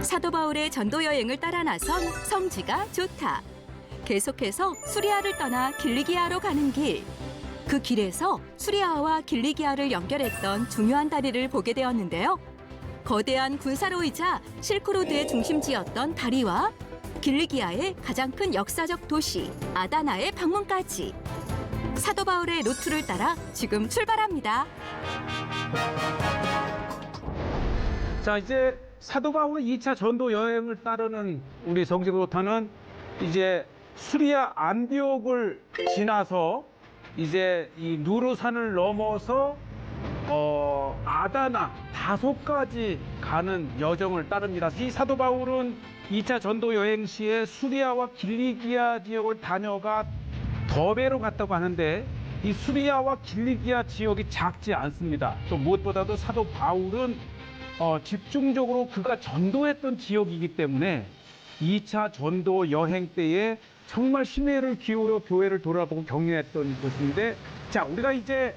사도 바울의 전도 여행을 따라 나선 성지가 좋다. 계속해서 수리아를 떠나 길리기아로 가는 길. 그 길에서 수리아와 길리기아를 연결했던 중요한 다리를 보게 되었는데요. 거대한 군사로이자 실크로드의 중심지였던 다리와 길리기아의 가장 큰 역사적 도시 아다나의 방문까지. 사도 바울의 루트를 따라 지금 출발합니다. 자, 이제 사도 바울의 2차 전도 여행을 따르는 우리 성지부터는 이제 수리아 안디옥을 지나서 이제 이 누르산을 넘어서 아다나 다소까지 가는 여정을 따릅니다. 이 사도 바울은 2차 전도 여행 시에 수리아와 길리기아 지역을 다녀가 더베로 갔다고 하는데 이 수리아와 길리기아 지역이 작지 않습니다. 또 무엇보다도 사도 바울은 집중적으로 그가 전도했던 지역이기 때문에 2차 전도 여행 때에 정말 심혈을 기울여 교회를 돌아보고 격려했던 곳인데, 자, 우리가 이제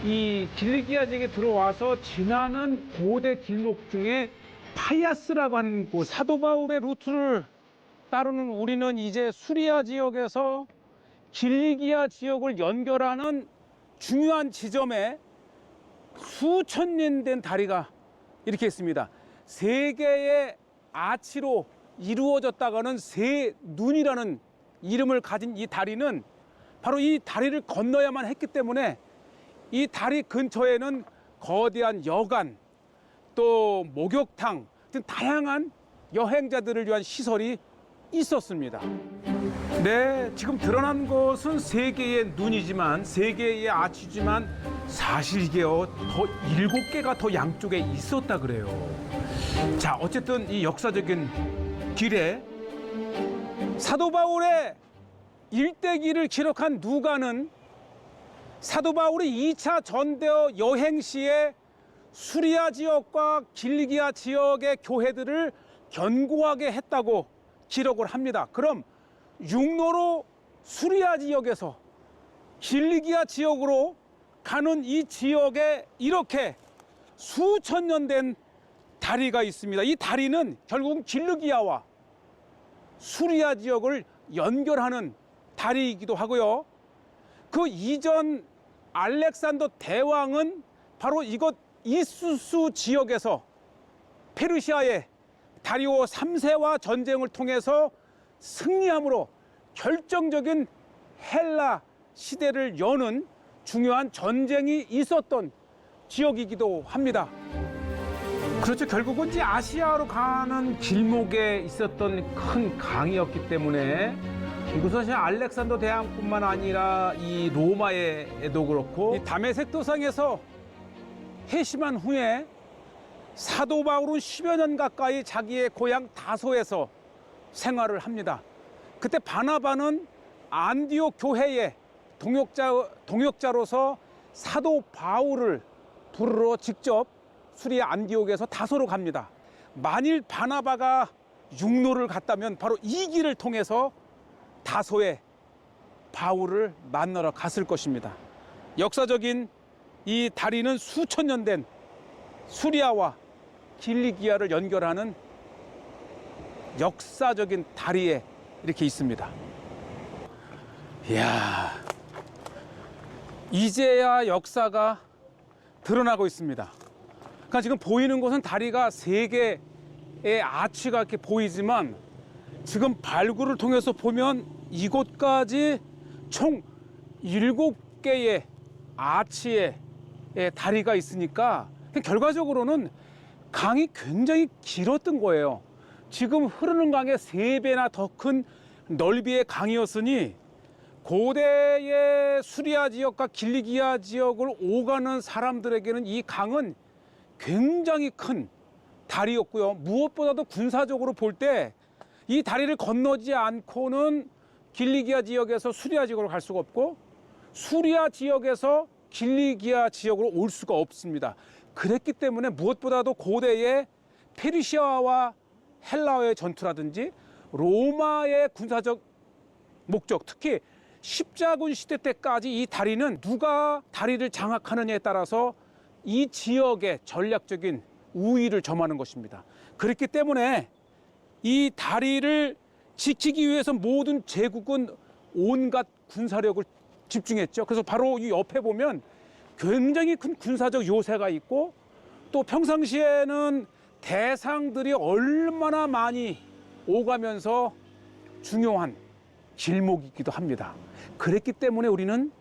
이 길리기아 지역에 들어와서 지나는 고대 길목 중에 파야스라고 하는 곳, 사도 바울의 루트를 따르는 우리는 이제 수리아 지역에서 길리기아 지역을 연결하는 중요한 지점에 수천 년 된 다리가 이렇게 있습니다. 세 개의 아치로 이루어졌다가는 세 눈이라는 이름을 가진 이 다리는 바로 이 다리를 건너야만 했기 때문에 이 다리 근처에는 거대한 여관, 또 목욕탕 등 다양한 여행자들을 위한 시설이 있었습니다. 네, 지금 드러난 것은 세 개의 눈이지만, 세 개의 아치지만 사실 이게요, 더 7개가 더 양쪽에 있었다 그래요. 자, 어쨌든 이 역사적인 길에 사도 바울의 일대기를 기록한 누가는 사도 바울이 2차 전도 여행 시에 수리아 지역과 길리기아 지역의 교회들을 견고하게 했다고 기록을 합니다. 그럼 육로로 수리아 지역에서 길리기아 지역으로 가는 이 지역에 이렇게 수천 년 된 다리가 있습니다. 이 다리는 결국은 길리기아와 수리아 지역을 연결하는 다리이기도 하고요. 그 이전 알렉산더 대왕은 바로 이곳 이수스 지역에서 페르시아의 다리오 3세와 전쟁을 통해서 승리함으로 결정적인 헬라 시대를 여는 중요한 전쟁이 있었던 지역이기도 합니다. 그렇죠. 결국은 이제 아시아로 가는 길목에 있었던 큰 강이었기 때문에 이곳은 알렉산더 대왕뿐만 아니라 이 로마에도 그렇고 이 다메섹 도상에서 회심한 후에 사도 바울은 10여 년 가까이 자기의 고향 다소에서 생활을 합니다. 그때 바나바는 안디옥 교회의 동역자로서 사도 바울을 부르러 직접 수리아 안디옥에서 다소로 갑니다. 만일 바나바가 육로를 갔다면 바로 이 길을 통해서 다소에 바울을 만나러 갔을 것입니다. 역사적인 이 다리는 수천 년 된 수리아와 길리기아를 연결하는 역사적인 다리에 이렇게 있습니다. 이야, 이제야 역사가 드러나고 있습니다. 그러니까 지금 보이는 곳은 다리가 3개의 아치가 이렇게 보이지만 지금 발굴을 통해서 보면 이곳까지 총 7개의 아치의 다리가 있으니까 결과적으로는 강이 굉장히 길었던 거예요. 지금 흐르는 강의 3배나 더 큰 넓이의 강이었으니 고대의 수리아 지역과 길리기아 지역을 오가는 사람들에게는 이 강은 굉장히 큰 다리였고요. 무엇보다도 군사적으로 볼 때 이 다리를 건너지 않고는 길리기아 지역에서 수리아 지역으로 갈 수가 없고 수리아 지역에서 길리기아 지역으로 올 수가 없습니다. 그랬기 때문에 무엇보다도 고대의 페르시아와 헬라의 전투라든지 로마의 군사적 목적, 특히 십자군 시대 때까지 이 다리는 누가 다리를 장악하느냐에 따라서 이 지역의 전략적인 우위를 점하는 것입니다. 그렇기 때문에 이 다리를 지키기 위해서 모든 제국은 온갖 군사력을 집중했죠. 그래서 바로 이 옆에 보면 굉장히 큰 군사적 요새가 있고 또 평상시에는 대상들이 얼마나 많이 오가면서 중요한 길목이기도 합니다. 그랬기 때문에 우리는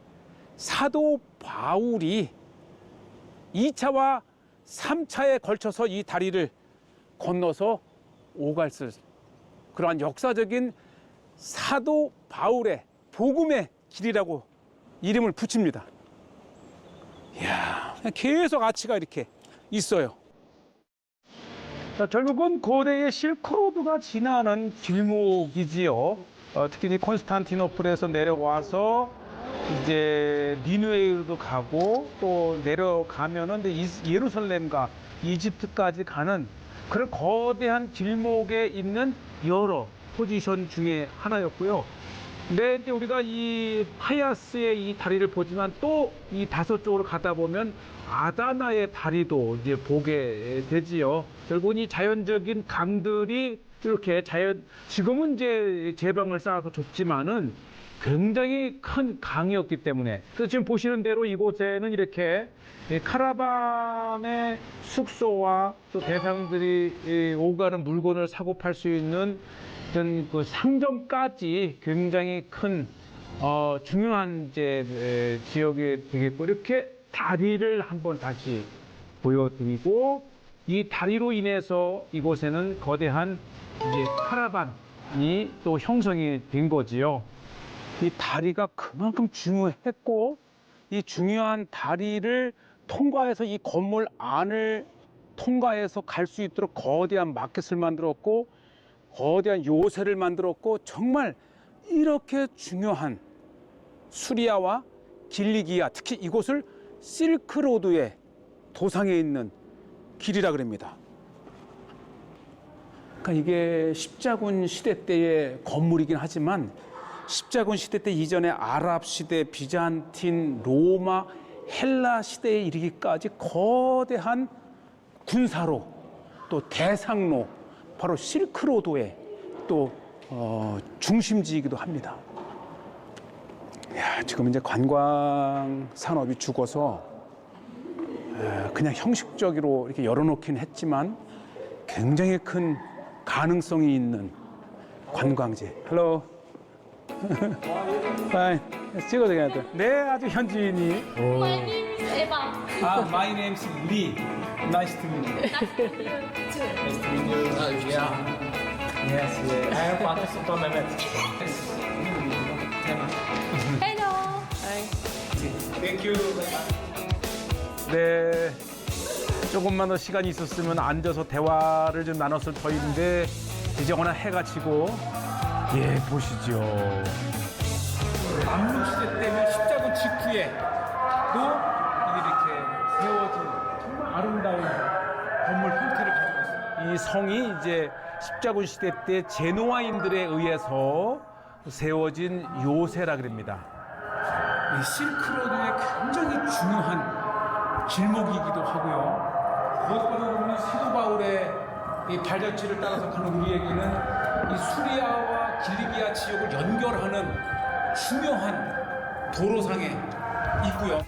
사도 바울이 2차와 3차에 걸쳐서 이 다리를 건너서 오갔을 그러한 역사적인 사도 바울의 복음의 길이라고 이름을 붙입니다. 이야, 계속 아치가 이렇게 있어요. 자, 결국은 고대의 실크로드가 지나는 길목이지요. 특히 콘스탄티노플에서 내려와서 이제 니누웨이로도 가고 또 내려가면은 예루살렘과 이집트까지 가는 그런 거대한 길목에 있는 여러 포지션 중에 하나였고요. 근데 이제 우리가 이 파야스의 이 다리를 보지만 또 이 다섯 쪽으로 가다 보면 아다나의 다리도 이제 보게 되지요. 결국은 이 자연적인 강들이 이렇게 지금은 이제 제방을 쌓아서 좁지만은 굉장히 큰 강이었기 때문에 그래서 지금 보시는 대로 이곳에는 이렇게 카라반의 숙소와 또 대상들이 오가는 물건을 사고 팔 수 있는 이런 그 상점까지 굉장히 큰 중요한 이제 지역이 되겠고 이렇게 다리를 한번 다시 보여드리고 이 다리로 인해서 이곳에는 거대한 이제 카라반이 또 형성이 된 거지요. 이 다리가 그만큼 중요했고 이 중요한 다리를 통과해서 이 건물 안을 통과해서 갈 수 있도록 거대한 마켓을 만들었고 거대한 요새를 만들었고 정말 이렇게 중요한 수리아와 길리기아 특히 이곳을 실크로드의 도상에 있는 길이라 그럽니다. 그러니까 이게 십자군 시대 때의 건물이긴 하지만 십자군 시대 때 이전에 아랍 시대, 비잔틴, 로마, 헬라 시대에 이르기까지 거대한 군사로 또 대상로 바로 실크로드의 또 중심지이기도 합니다. 지금 이제 관광 산업이 죽어서 그냥 형식적으로 이렇게 열어놓긴 했지만 굉장히 큰 가능성이 있는 관광지. 헬로. 파인. 찍어도 되겠다. 네, 아주 현지인이. My name is Eva. My name is Lee. Nice to meet you. Nice to meet you too. Nice to meet you. Yeah. Yes, yeah. I am participant Mehmet. Hello. Thank you. 네. 조금만 더 시간이 있었으면 앉아서 대화를 좀 나눴을 터인데 이제 워낙 해가 지고 예, 보시죠. 만문시대 때면 십자군 직후에도 이렇게 세워진 정말 아름다운 건물 형태를 가지고 있습니다. 이 성이 이제 십자군 시대 때 제노아인들에 의해서 세워진 요새라 그럽니다. 이 실크로드의 굉장히 중요한 길목이기도 하고요. 무엇보다 보면 사도 바울의 이 발자취를 따라서 가는 우리에게는 이 수리아와 길리기아 지역을 연결하는 중요한 도로상에 있고요.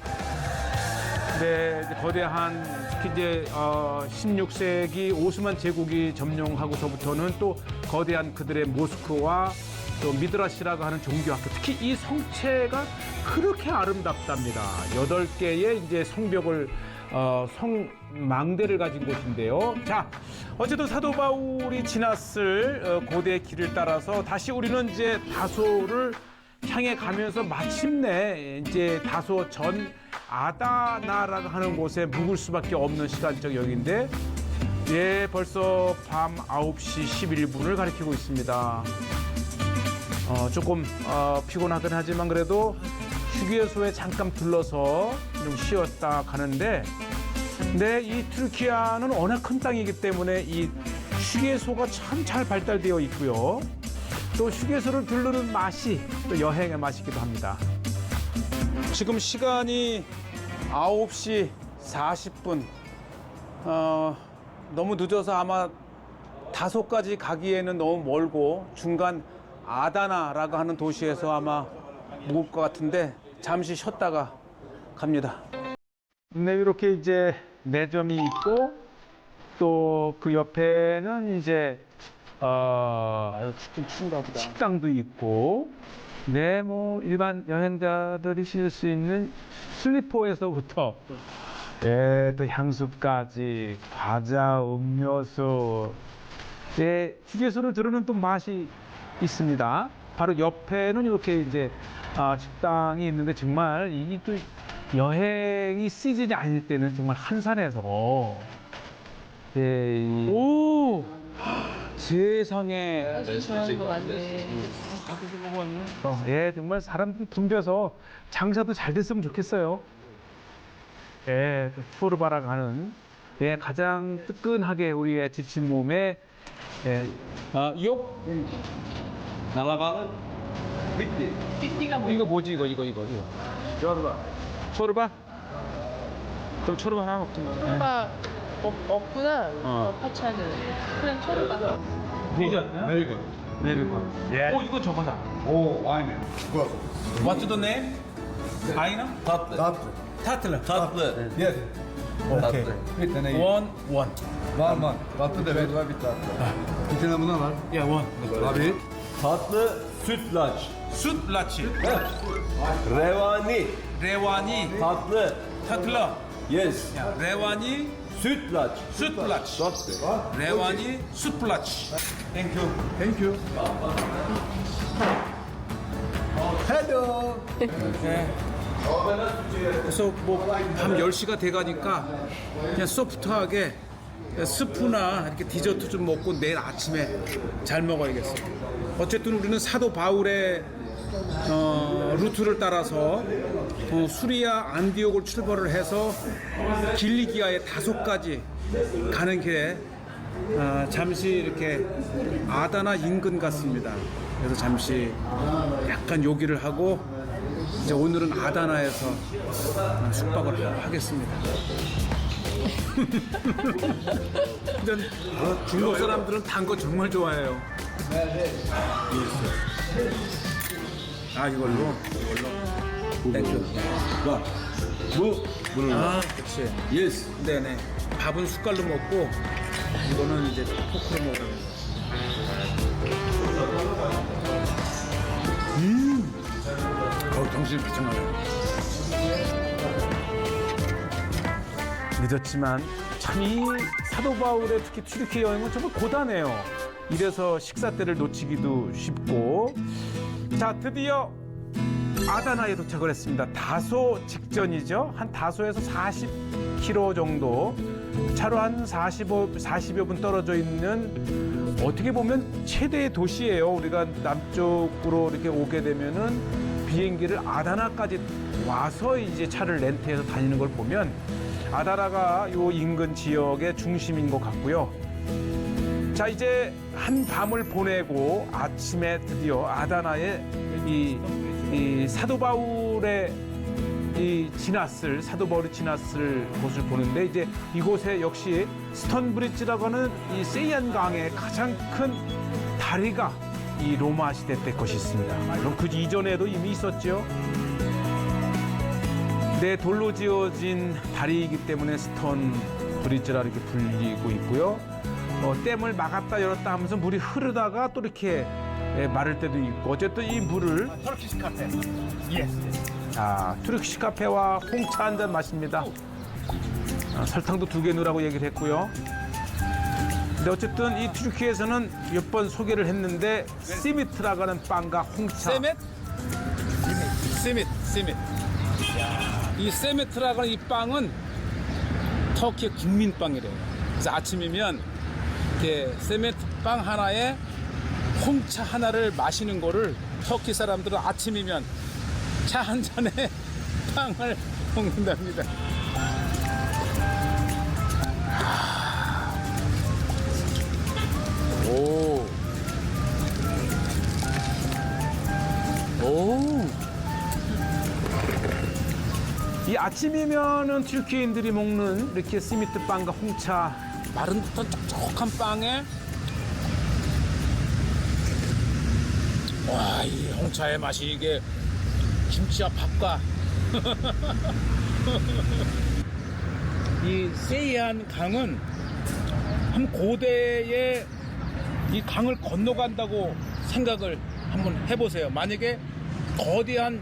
네, 이제 거대한 특히 이제 16세기 오스만 제국이 점령하고서부터는 또 거대한 그들의 모스크와 또 미드라시라고 하는 종교학교, 특히 이 성체가 그렇게 아름답답니다. 8개의 이제 성벽을 성망대를 가진 곳인데요. 자, 어쨌든 사도 바울이 지났을 고대의 길을 따라서 다시 우리는 이제 다소를 향해 가면서 마침내 이제 다소 전 아다나라고 하는 곳에 묵을 수밖에 없는 시간적 여기인데, 예, 벌써 밤 9시 11분을 가리키고 있습니다. 조금 피곤하긴 하지만 그래도 휴게소에 잠깐 들러서 좀 쉬었다 가는데, 근데 이 튀르키아는 워낙 큰 땅이기 때문에 이 휴게소가 참 잘 발달되어 있고요. 또 휴게소를 들르는 맛이 또 여행의 맛이기도 합니다. 지금 시간이 9시 40분. 너무 늦어서 아마 다소까지 가기에는 너무 멀고 중간 아다나라고 하는 도시에서 아마 묵을 것 같은데 잠시 쉬었다가 갑니다. 네, 이렇게 이제 매점이 있고 또 그 옆에는 이제 식당도 있고, 네, 뭐 일반 여행자들이 쉴 수 있는 슬리퍼에서부터 예, 또 향수까지 과자, 음료수, 예, 휴게소를 들으는 또 맛이 있습니다. 바로 옆에는 이렇게 이제 식당이 있는데 정말 이 또 여행이 시즌이 아닐 때는 정말 한산해서 예, 오 세상에 좋아하는 거 같네. 예, 정말 사람들이 붐벼서 장사도 잘 됐으면 좋겠어요. 예, 푸르바라 가는 예, 가장 뜨끈하게 우리의 지친 몸에 예, 욕 날아가는 띠띠가 뭐? 이거 뭐지 이거 초르바 그럼 초르바 하나 먹든가. 오빠 없구나. 파차는 그냥 초르바. 되지 않나요? 내리고 예. 이거 저거다. Aynen. Bu. What's the name? 아이나? Tatlı. 타틀러. Yes. 오케이. Bir tane ye. 원. Var. Tatlı da ver. Var bir tatlı. Bir tane buna var. 예, 원. Abi. Tatlı sütlaç, 숯 라치. revani, 레와니. tatlı, 타틀러. yes, 레와니. sütlaç, 숯 라치. tatlı. 레와니. 숯 라치. 땡큐. Thank you. Hello. 네. 그래서 뭐 밤 10시가 돼가니까 그냥 소프트하게 스프나 이렇게 디저트 좀 먹고 내일 아침에 잘 먹어야겠어요. 어쨌든 우리는 사도 바울의 루트를 따라서 수리아 안디옥을 출발을 해서 길리기아의 다소까지 가는 길에 잠시 이렇게 아다나 인근 같습니다. 그래서 잠시 약간 요기를 하고 이제 오늘은 아다나에서 숙박을 하겠습니다. 근데 중국 사람들은 단 거 정말 좋아해요. 이걸로. 땡큐. Bu, 그렇지. yes. 네네. 밥은 숟갈로 먹고 이거는 이제 포크로 먹어요. 정신 비창하네. 늦었지만 참 이 사도 바울의 특히 튀르키 여행은 정말 고단해요. 이래서 식사 때를 놓치기도 쉽고. 자, 드디어 아다나에 도착을 했습니다. 다소 직전이죠. 한 다소에서 40km 정도, 차로 한 40여 분 떨어져 있는 어떻게 보면 최대의 도시예요. 우리가 남쪽으로 이렇게 오게 되면은 비행기를 아다나까지 와서 이제 차를 렌트해서 다니는 걸 보면 아다나가 요 인근 지역의 중심인 것 같고요. 자, 이제 한 밤을 보내고 아침에 드디어 아다나에 이 사도 바울의 사도 바울이 지났을 곳을 보는데, 이제 이곳에 역시 스톤 브릿지라고 하는 이 세이안강의 가장 큰 다리가 이 로마 시대 때 것이 있습니다. 물론 그 이전에도 이미 있었죠. 네, 돌로 지어진 다리이기 때문에 스톤 브릿지라 이렇게 불리고 있고요. 댐을 막았다 열었다 하면서 물이 흐르다가 또 이렇게 마를 때도 있고, 어쨌든 이 물을 터키시 카페. 투르키시 카페와 홍차 한 잔 마십니다. 설탕도 2개 넣으라고 얘기를 했고요. 근데 어쨌든 이 튀르키에서는 몇 번 소개를 했는데 시미트라고 하는 빵과 홍차. 세밋. 이 세미트라고 하는 이 빵은 터키의 국민빵이래요. 그래서 아침이면 이렇게 세미트 빵 하나에 홍차 하나를 마시는 거를 터키 사람들은 아침이면 차 한 잔에 빵을 먹는답니다. 오. 이 아침이면은 튀르키예인들이 먹는 이렇게 시미트 빵과 홍차, 마른 듯한 촉촉한 빵에 와, 이 홍차의 맛이 이게 김치와 밥과 이 세이안 강은 한 고대의 이 강을 건너간다고 생각을 한번 해보세요. 만약에 거대한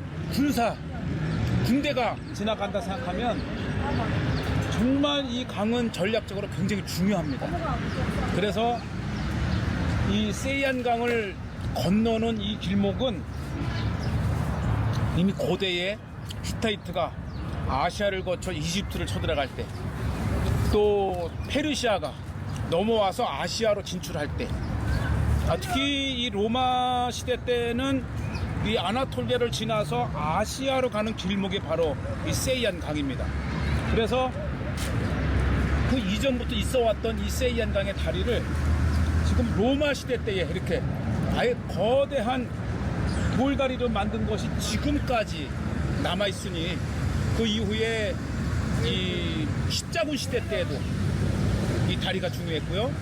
군대가 지나간다 생각하면 정말 이 강은 전략적으로 굉장히 중요합니다. 그래서 이 세이안 강을 건너는 이 길목은 이미 고대의 히타이트가 아시아를 거쳐 이집트를 쳐들어갈 때, 또 페르시아가 넘어와서 아시아로 진출할 때, 특히 이 로마 시대 때는 이 아나톨리아를 지나서 아시아로 가는 길목이 바로 이 세이안 강입니다. 그래서 그 이전부터 있어왔던 이 세이안 강의 다리를 지금 로마 시대 때에 이렇게 아예 거대한 돌다리로 만든 것이 지금까지 남아있으니, 그 이후에 이 십자군 시대 때에도 이 다리가 중요했고요.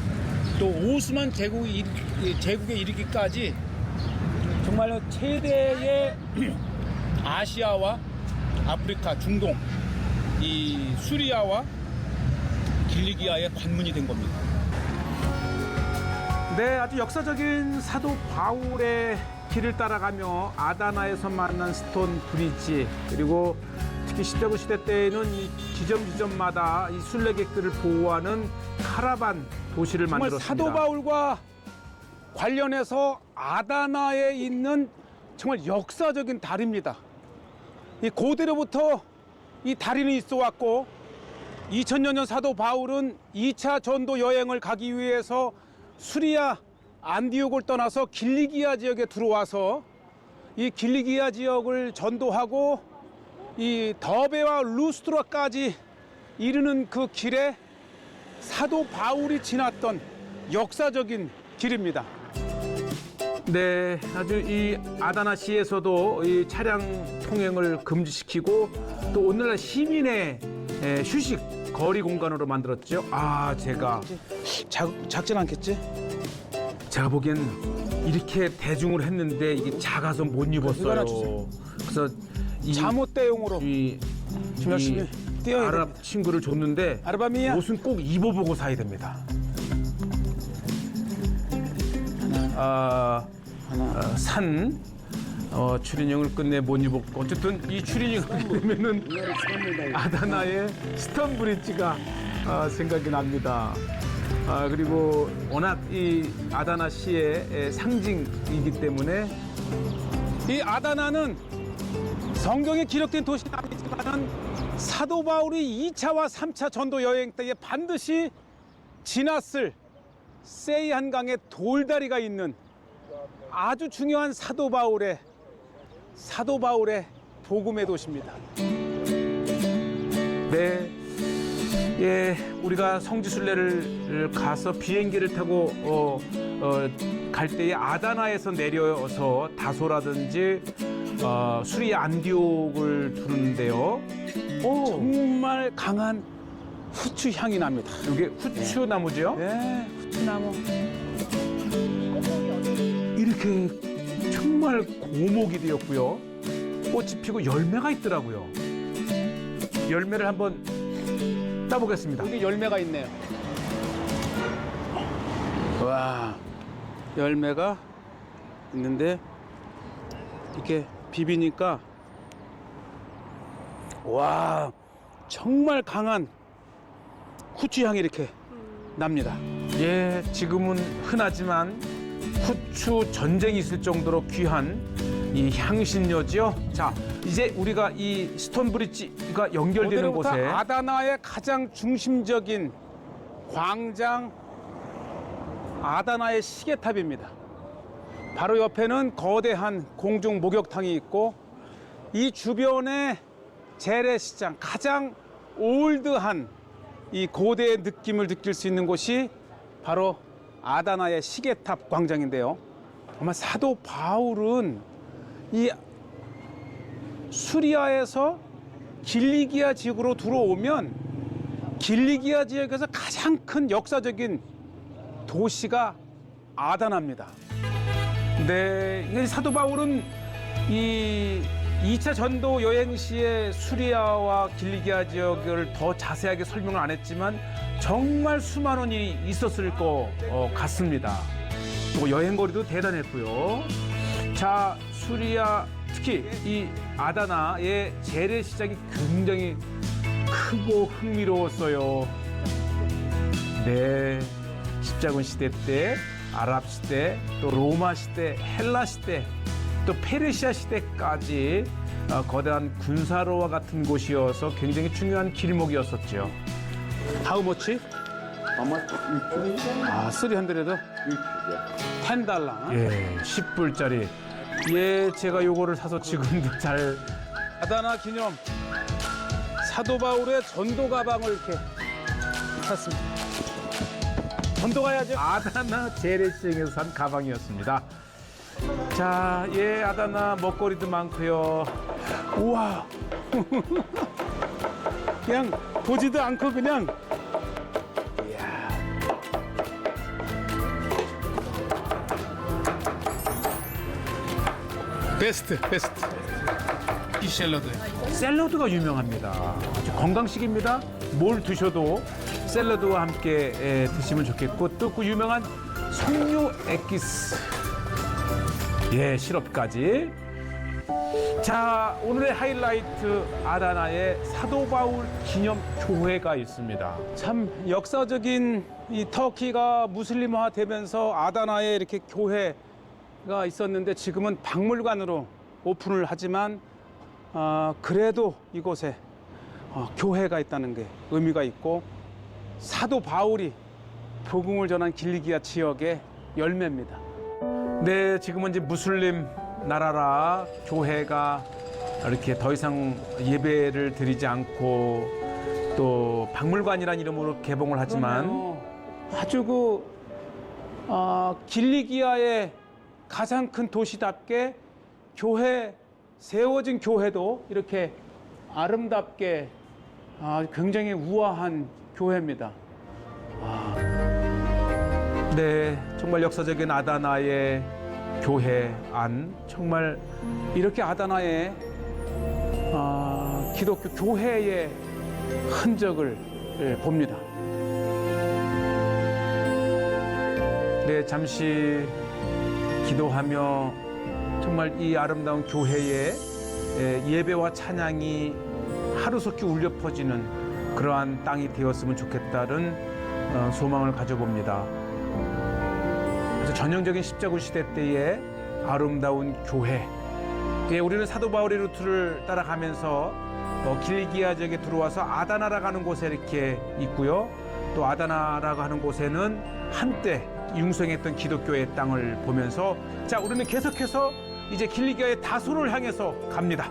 또 오스만 제국에 이르기까지 정말 최대의 아시아와 아프리카, 중동, 이 수리아와 길리기아의 관문이 된 겁니다. 네, 아주 역사적인 사도 바울의 길을 따라가며 아다나에서 만난 스톤 브리지, 그리고 특히 십자군 시대 때에는 이 지점마다 이 순례객들을 보호하는 카라반 도시를 정말 만들었습니다. 사도 바울과 관련해서 아다나에 있는 정말 역사적인 다리입니다. 이 고대로부터 이 다리는 있어 왔고, 2000년 전 사도 바울은 2차 전도 여행을 가기 위해서 수리아 안디옥을 떠나서 길리기아 지역에 들어와서 이 길리기아 지역을 전도하고 이 더베와 루스트라까지 이르는 그 길에 사도 바울이 지났던 역사적인 길입니다. 네, 아주 이 아다나시에서도 이 차량 통행을 금지시키고 또 오늘날 시민의 휴식 거리 공간으로 만들었죠. 아, 제가 작진 않겠지? 제가 보기엔 이렇게 대중을 했는데 이게 작아서 못 이거 하나 입었어요. 주세요. 그래서 이 잠옷 대용으로 좀 열심히 뛰어야 아랍 됩니다. 친구를 줬는데 아르바미야. 옷은 꼭 입어보고 사야 됩니다. 산 추리닝을 끝내 못 입었고, 어쨌든 이 추리닝을 입으면은 아다나의 스톤 브릿지가 생각이 납니다. 그리고 워낙 이 아다나시의 상징이기 때문에 이 아다나는 성경에 기록된 도시는 아니지만 사도 바울이 2차와 3차 전도 여행 때에 반드시 지났을 세이안 강의 돌다리가 있는 아주 중요한 사도 바울의 복음의 도시입니다. 네, 예, 우리가 성지순례를 가서 비행기를 타고 갈 때에 아다나에서 내려서 다소라든지 수리아 안디옥을 두르는데요. 정말 강한 후추 향이 납니다. 이게 후추 나무죠? 네, 후추나무. 이렇게 정말 고목이 되었고요. 꽃이 피고 열매가 있더라고요. 열매를 한번 따보겠습니다. 여기 열매가 있네요. 와, 열매가 있는데 이렇게 비비니까 와, 정말 강한 후추 향이 이렇게 납니다. 예, 지금은 흔하지만 후추 전쟁이 있을 정도로 귀한 이 향신료죠. 자, 이제 우리가 이 스톤 브릿지가 연결되는 고대로부터 곳에 아다나의 가장 중심적인 광장 아다나의 시계탑입니다. 바로 옆에는 거대한 공중 목욕탕이 있고, 이 주변에 재래시장, 가장 올드한 이 고대의 느낌을 느낄 수 있는 곳이 바로 아다나의 시계탑 광장인데요. 아마 사도 바울은 이 수리아에서 길리기아 지역으로 들어오면 길리기아 지역에서 가장 큰 역사적인 도시가 아다나입니다. 네, 이 사도 바울은 이 2차 전도 여행 시에 수리아와 길리기아 지역을 더 자세하게 설명을 안 했지만 정말 수많은 일이 있었을 것 같습니다. 또 여행 거리도 대단했고요. 자, 수리아 특히 이 아다나의 재래시장이 굉장히 크고 흥미로웠어요. 네, 십자군 시대 때, 아랍 시대, 또 로마 시대, 헬라 시대, 또 페르시아 시대까지 거대한 군사로와 같은 곳이어서 굉장히 중요한 길목이었었죠. How much? 아, 300? $10. 예, 10불짜리. 예, 제가 요거를 사서 지금도 잘 아다나 기념 사도 바울의 전도 가방을 이렇게 샀습니다. 전도 가야죠. 아다나 재래시장에서 산 가방이었습니다. 자, 예, 아다나 먹거리도 많고요. 우와, 그냥 보지도 않고 그냥. 이야. 베스트. 이 샐러드가 유명합니다. 아주 건강식입니다. 뭘 드셔도 샐러드와 함께 드시면 좋겠고, 또 그 유명한 석류 액기스, 예, 시럽까지. 자, 오늘의 하이라이트 아다나에 사도 바울 기념 교회가 있습니다. 참 역사적인 이 터키가 무슬림화 되면서 아다나에 이렇게 교회가 있었는데 지금은 박물관으로 오픈을 하지만 그래도 이곳에 교회가 있다는 게 의미가 있고 사도 바울이 복음을 전한 길리기아 지역의 열매입니다. 네, 지금은 이제 무슬림 나라라 교회가 이렇게 더 이상 예배를 드리지 않고 또 박물관이라는 이름으로 개봉을 하지만 아주 길리기아의 가장 큰 도시답게 세워진 교회도 이렇게 아름답게 굉장히 우아한 교회입니다. 네, 정말 역사적인 아다나의 교회 안, 정말 이렇게 아다나의 기독교 교회의 흔적을 봅니다. 네, 잠시 기도하며 정말 이 아름다운 교회의 예배와 찬양이 하루속히 울려 퍼지는 그러한 땅이 되었으면 좋겠다는 소망을 가져봅니다. 그래서 전형적인 십자군 시대 때의 아름다운 교회. 우리는 사도 바울의 루트를 따라가면서 길리기아 지역에 들어와서 아다나라고 하는 곳에 이렇게 있고요. 또 아다나라고 하는 곳에는 한때 융성했던 기독교의 땅을 보면서 자, 우리는 계속해서 이제 길리기아의 다소를 향해서 갑니다.